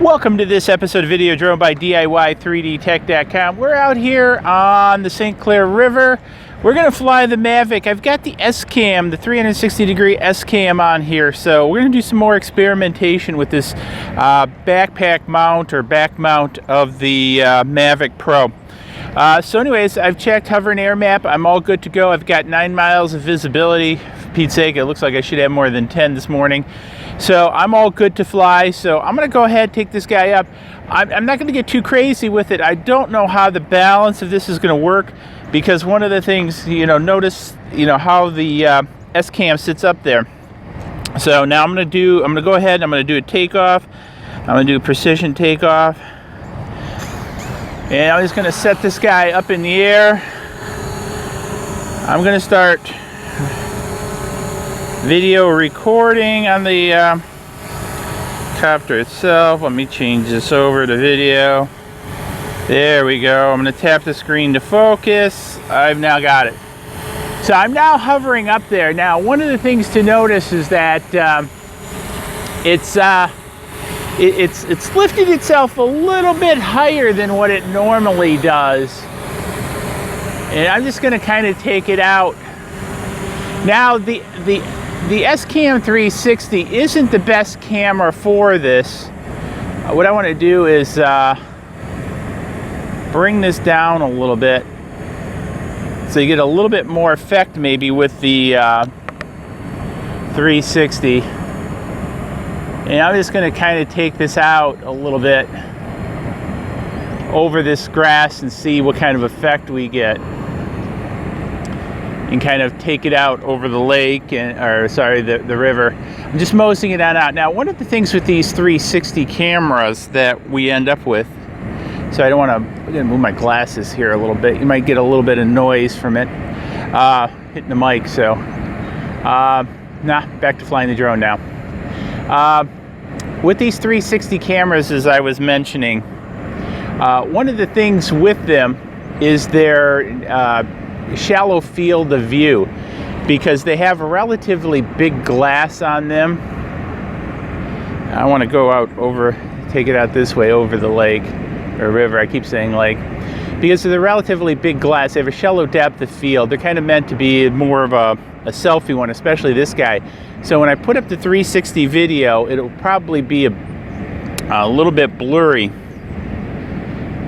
Welcome to this episode of Video Drone by DIY3DTech.com. We're out here on the St. Clair River. We're going to fly the Mavic. I've got the SCAM, the 360 degree SCAM on here. So we're going to do some more experimentation with this backpack mount or back mount of the Mavic Pro. So anyways, I've checked hover and air map. I'm all good to go. I've got 9 miles of visibility. For Pete's sake, it looks like I should have more than 10 this morning. So I'm all good to fly. So I'm going to go ahead and take this guy up. I'm not going to get too crazy with it. I don't know how the balance of this is going to work, because one of the things, notice, how the SCAM sits up there. So now I'm going to go ahead and I'm going to do a takeoff. I'm going to do a precision takeoff. And I'm just going to set this guy up in the air. I'm going to start video recording on the copter itself. Let me change this over to video. There we go. I'm going to tap the screen to focus. I've now got it. So I'm now hovering up there. Now, one of the things to notice is that it's lifted itself a little bit higher than what it normally does. And I'm just going to kind of take it out. Now, the SJCAM360 isn't the best camera for this. What I want to do is bring this down a little bit so you get a little bit more effect maybe with the 360. And I'm just going to kind of take this out a little bit over this grass and see what kind of effect we get. And kind of take it out over the lake, the river. I'm just moseying it on out. Now, one of the things with these 360 cameras that we end up with, so I'm going to move my glasses here a little bit. You might get a little bit of noise from it hitting the mic. So, back to flying the drone now. With these 360 cameras, as I was mentioning, one of the things with them is their shallow field of view, because they have a relatively big glass on them. I want to go out take it out this way over the lake or river. I keep saying lake because of the relatively big glass. They have a shallow depth of field. They're kind of meant to be more of a selfie one, especially this guy. So when I put up the 360 video, it'll probably be a little bit blurry.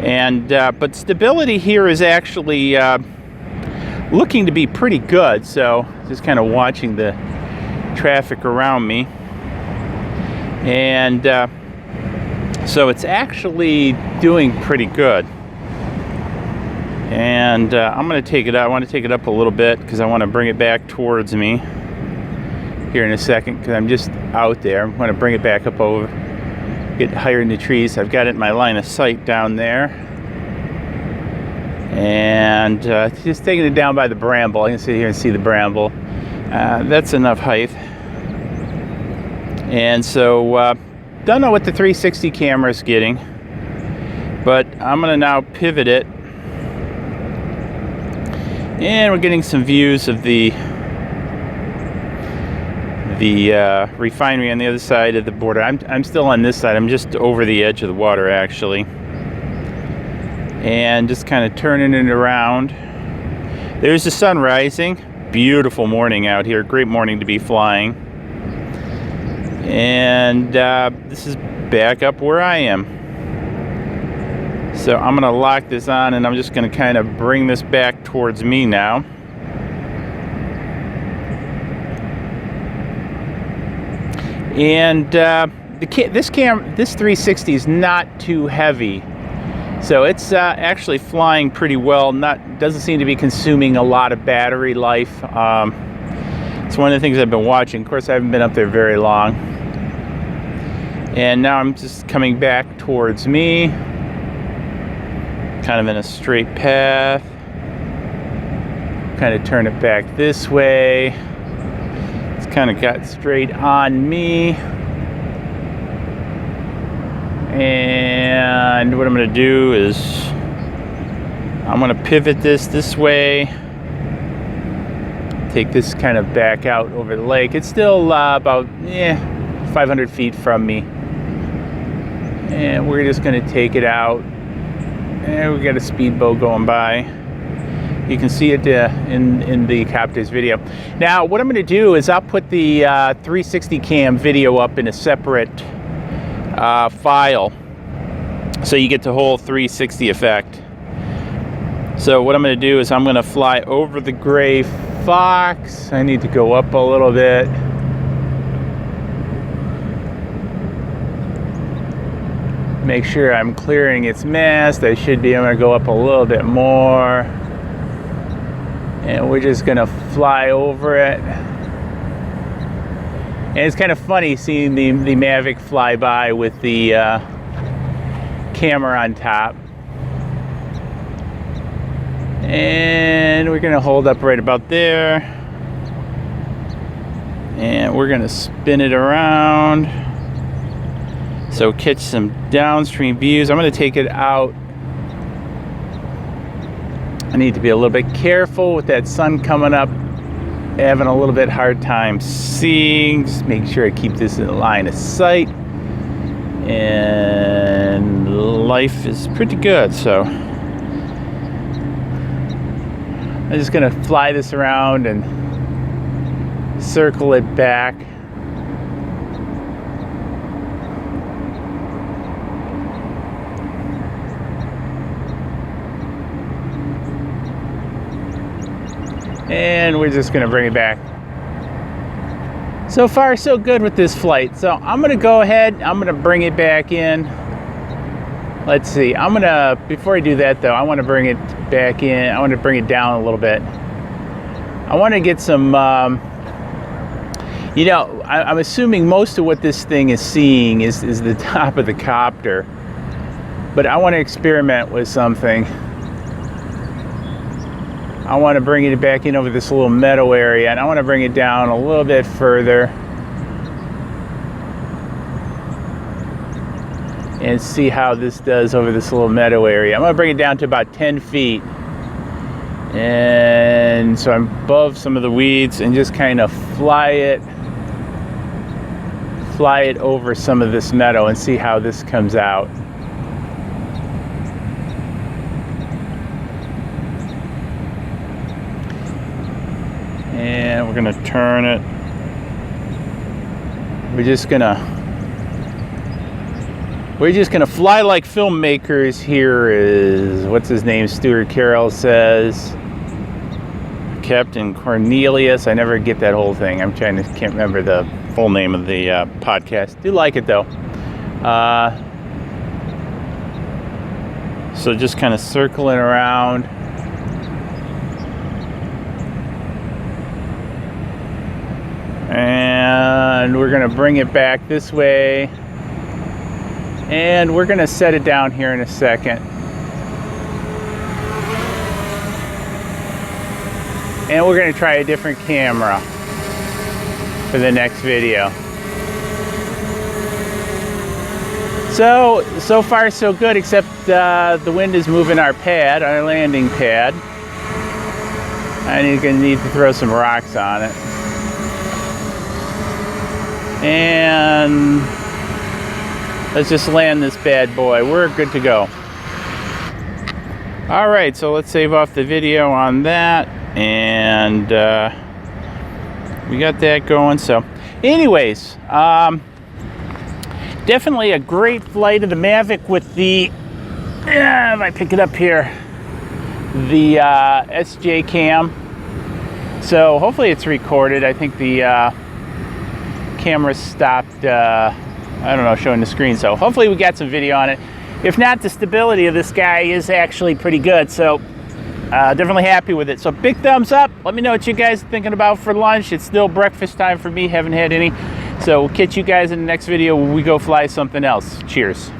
And but stability here is actually looking to be pretty good. So just kind of watching the traffic around me. And so it's actually doing pretty good. And I'm going to take it out. I want to take it up a little bit because I want to bring it back towards me here in a second, because I'm just out there. I'm going to bring it back up over, get higher in the trees. I've got it in my line of sight down there. And just taking it down by the bramble. I can sit here and see the bramble. That's enough height. And so, don't know what the 360 camera is getting, but I'm going to now pivot it. And we're getting some views of the refinery on the other side of the border. I'm still on this side. I'm just over the edge of the water, actually. And just kind of turning it around. There's the sun rising. Beautiful morning out here. Great morning to be flying. And this is back up where I am. So I'm going to lock this on, and I'm just going to kind of bring this back towards me now. And this 360 is not too heavy. So it's actually flying pretty well. Doesn't seem to be consuming a lot of battery life. It's one of the things I've been watching. Of course, I haven't been up there very long. And now I'm just coming back towards me, kind of in a straight path. Kind of turn it back this way. It's kind of got straight on me. And what I'm going to do is I'm going to pivot this way, take this kind of back out over the lake. It's still about 500 feet from me. And we're just going to take it out. And we got a speedboat going by. You can see it in the copter's video. Now, what I'm going to do is I'll put the 360 cam video up in a separate file, so you get the whole 360 effect. So what I'm going to do is I'm going to fly over the gray fox. I need to go up a little bit. Make sure I'm clearing its mast. I should be able to go up a little bit more. And we're just going to fly over it. And it's kind of funny seeing the Mavic fly by with the camera on top. And we're going to hold up right about there. And we're going to spin it around. So catch some downstream views. I'm going to take it out. I need to be a little bit careful with that sun coming up. Having a little bit hard time seeing. Just make sure I keep this in line of sight. And life is pretty good, so I'm just gonna fly this around and circle it back. And we're just gonna bring it back. So far, so good with this flight. So I'm gonna go ahead, I'm gonna bring it back in. Let's see, before I do that though, I wanna bring it back in. I wanna bring it down a little bit. I wanna get some, I'm assuming most of what this thing is seeing is the top of the copter. But I wanna experiment with something. I want to bring it back in over this little meadow area, and I want to bring it down a little bit further and see how this does over this little meadow area. I'm going to bring it down to about 10 feet, and so I'm above some of the weeds, and just kind of fly it over some of this meadow and see how this comes out. And we're gonna turn it. We're just gonna fly like filmmakers here, is what's his name, Stuart Carroll says. Captain Cornelius. I never get that whole thing. Can't remember the full name of the podcast. Do like it though. So just kind of circling around. And we're going to bring it back this way. And we're going to set it down here in a second. And we're going to try a different camera for the next video. So far so good, except the wind is moving our pad, our landing pad. I'm going to need to throw some rocks on it. And let's just land this bad boy. We're good to go. All right, so let's save off the video on that. And we got that going. So anyways, definitely a great flight of the Mavic with the, if I pick it up here, the SJCAM. So hopefully it's recorded. I think the camera stopped, I don't know, showing the screen. So hopefully we got some video on it. If not, the stability of this guy is actually pretty good. So definitely happy with it. So big thumbs up. Let me know what you guys are thinking about for lunch. It's still breakfast time for me. Haven't had any. So we'll catch you guys in the next video when we go fly something else. Cheers.